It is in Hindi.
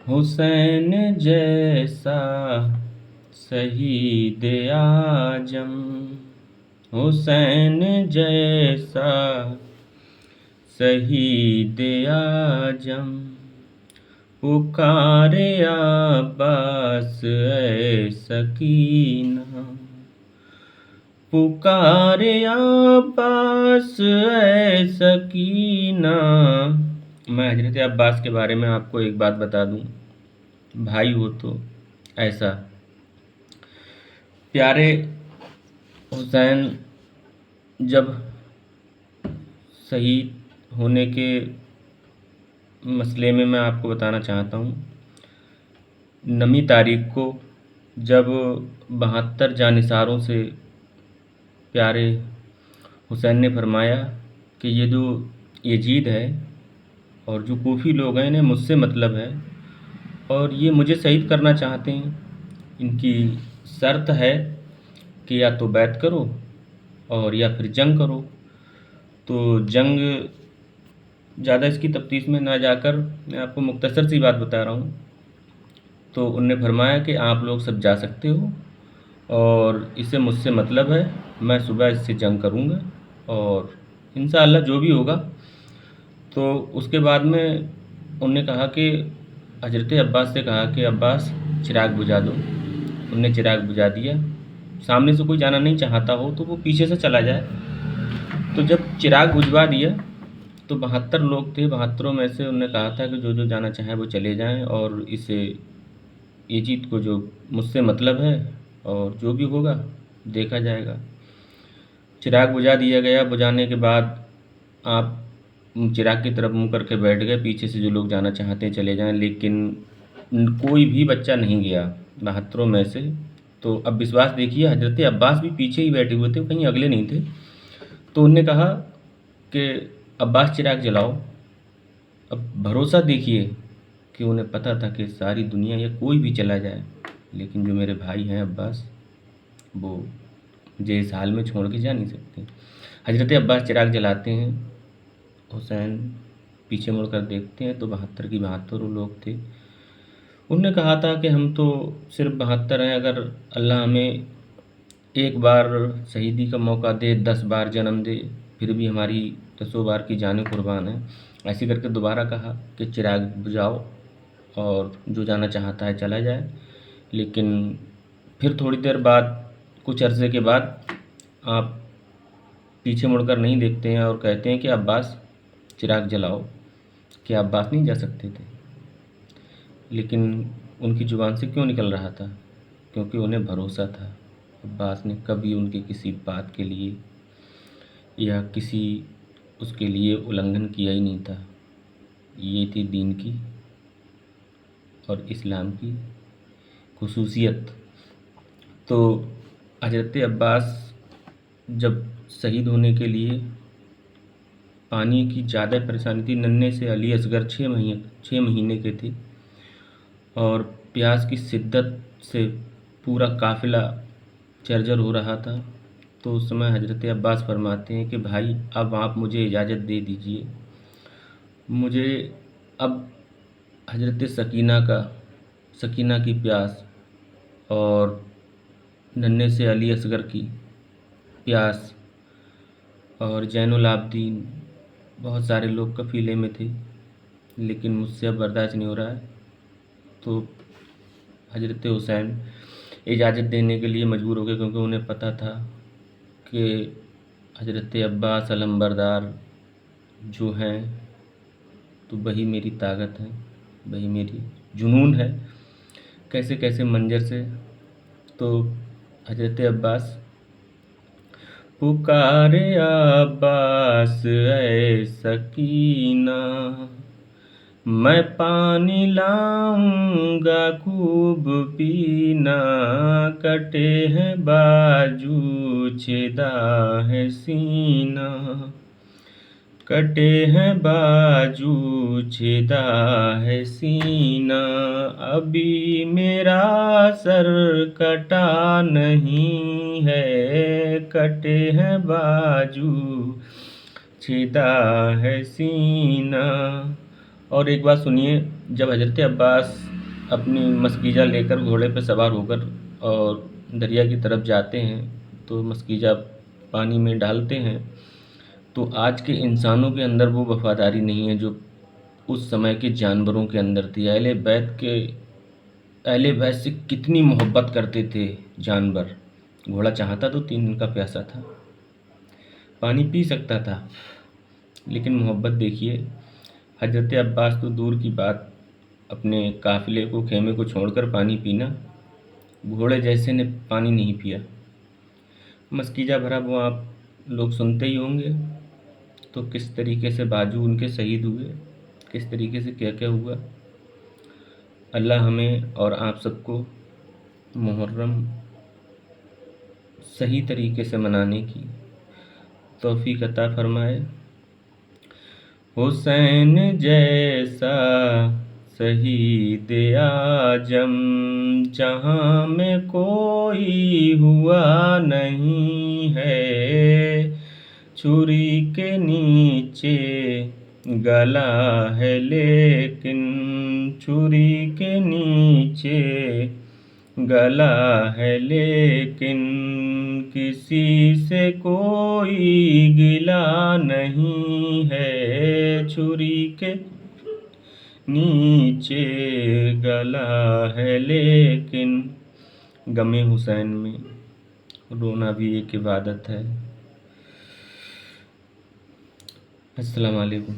हुसैन जैसा शहीद आजम, हुसैन जैसा शहीद आजम, पुकारे अब्बास ऐ सकीना, पुकारे अब्बास ऐ सकीना। मैं हज़रत अब्बास के बारे में आपको एक बात बता दूं, भाई हो तो ऐसा। प्यारे हुसैन जब शहीद होने के मसले में मैं आपको बताना चाहता हूँ। नवीं तारीख को जब 72 जानिसारों से प्यारे हुसैन ने फरमाया कि ये जो यजीद है और जो कूफ़ी लोग हैं इन्हें मुझसे मतलब है और ये मुझे शहीद करना चाहते हैं, इनकी शर्त है कि या तो बैत करो और या फिर जंग करो। तो जंग ज़्यादा इसकी तफ्तीश में ना जाकर मैं आपको मुख्तसर सी बात बता रहा हूँ। तो उनने फरमाया कि आप लोग सब जा सकते हो और इसे मुझसे मतलब है, मैं सुबह इससे जंग करूँगा और इंशाअल्लाह जो भी होगा। तो उसके बाद में उन्होंने कहा कि हज़रत अब्बास से कहा कि अब्बास चिराग बुझा दो। उनने चिराग बुझा दिया। सामने से कोई जाना नहीं चाहता हो तो वो पीछे से चला जाए। तो जब चिराग बुझवा दिया तो 72 लोग थे, 72 में से उन्होंने कहा था कि जो जो जाना चाहे वो चले जाएं और इसे यजीद को जो मुझसे मतलब है और जो भी होगा देखा जाएगा। चिराग बुझा दिया गया। बुझाने के बाद आप चिराग की तरफ मुँह करके बैठ गए, पीछे से जो लोग जाना चाहते हैं चले जाएं, लेकिन कोई भी बच्चा नहीं गया 72 में से। तो अब विश्वास देखिए, हज़रत अब्बास भी पीछे ही बैठे हुए थे, कहीं अगले नहीं थे। तो उन्होंने कहा कि अब्बास चिराग जलाओ। अब भरोसा देखिए कि उन्हें पता था कि सारी दुनिया या कोई भी चला जाए, लेकिन जो मेरे भाई हैं अब्बास, वो मुझे इस हाल में छोड़ के जा नहीं सकते। हज़रत अब्बास चिराग जलाते हैं। हुसैन पीछे मुड़कर देखते हैं तो 72 की 72 लोग थे। उनने कहा था कि हम तो सिर्फ 72 हैं, अगर अल्लाह हमें एक बार शहीदी का मौका दे, 10 बार जन्म दे, फिर भी हमारी 10 बार की जानें कुर्बान हैं। ऐसे करके दोबारा कहा कि चिराग बुझाओ और जो जाना चाहता है चला जाए। लेकिन फिर थोड़ी देर बाद, कुछ अरसे के बाद, आप पीछे मुड़कर नहीं देखते हैं और कहते हैं कि अब्बास चिराग जलाओ। क्या अब्बास नहीं जा सकते थे? लेकिन उनकी ज़ुबान से क्यों निकल रहा था? क्योंकि उन्हें भरोसा था अब्बास ने कभी उनकी किसी बात के लिए या किसी उसके लिए उल्लंघन किया ही नहीं था। ये थी दीन की और इस्लाम की खुसूसियत। तो हज़रत अब्बास जब शहीद होने के लिए पानी की ज़्यादा परेशानी थी, नन्हे से अली असगर 6 महीने के थे और प्यास की शिद्दत से पूरा काफ़िला जर्जर हो रहा था। तो उस समय हज़रत अब्बास फरमाते हैं कि भाई अब आप मुझे इजाज़त दे दीजिए, मुझे अब हज़रत सकीना की प्यास और नन्हे से अली असगर की प्यास और जैनुल आबदीन, बहुत सारे लोग कफ़ीले में थे, लेकिन मुझसे अब बर्दाश्त नहीं हो रहा है। तो हज़रत हुसैन इजाज़त देने के लिए मजबूर हो गए, क्योंकि उन्हें पता था कि हज़रत अब्बास अलमबरदार जो हैं तो वही मेरी ताकत है, वही मेरी जुनून है। कैसे कैसे मंजर से तो हज़रत अब्बास, पुकारे अब्बास ऐ सकीना, मैं पानी लाऊंगा खूब पीना, कटे हैं बाजू छेदा है सीना, कटे हैं बाजू छेदा है सीना, अभी मेरा सर कटा नहीं है, कटे हैं बाजू छेदा है सीना। और एक बात सुनिए, जब हज़रत अब्बास अपनी मस्कीजा लेकर घोड़े पर सवार होकर और दरिया की तरफ जाते हैं तो मस्कीजा पानी में डालते हैं, तो आज के इंसानों के अंदर वो वफ़ादारी नहीं है जो उस समय के जानवरों के अंदर थी। अहले बैत से कितनी मोहब्बत करते थे जानवर। घोड़ा चाहता तो 3 दिन का प्यासा था, पानी पी सकता था, लेकिन मोहब्बत देखिए। हज़रत अब्बास तो दूर की बात, अपने काफ़िले को, खेमे को छोड़कर पानी पीना, घोड़े जैसे ने पानी नहीं पिया। मस्कीजा भरा वो आप लोग सुनते ही होंगे, तो किस तरीके से बाजू उनके शहीद हुए, किस तरीके से क्या क्या हुआ। अल्लाह हमें और आप सबको मुहर्रम सही तरीके से मनाने की तौफीक अता फरमाए। हुसैन जैसा शहीद आजम जहाँ में कोई हुआ नहीं है, छुरी के नीचे गला है लेकिन छुरी के नीचे गला है लेकिन किसी से कोई गिला नहीं है, छुरी के नीचे गला है लेकिन। गमे हुसैन में रोना भी एक इबादत है। अस्सलाम वालेकुम।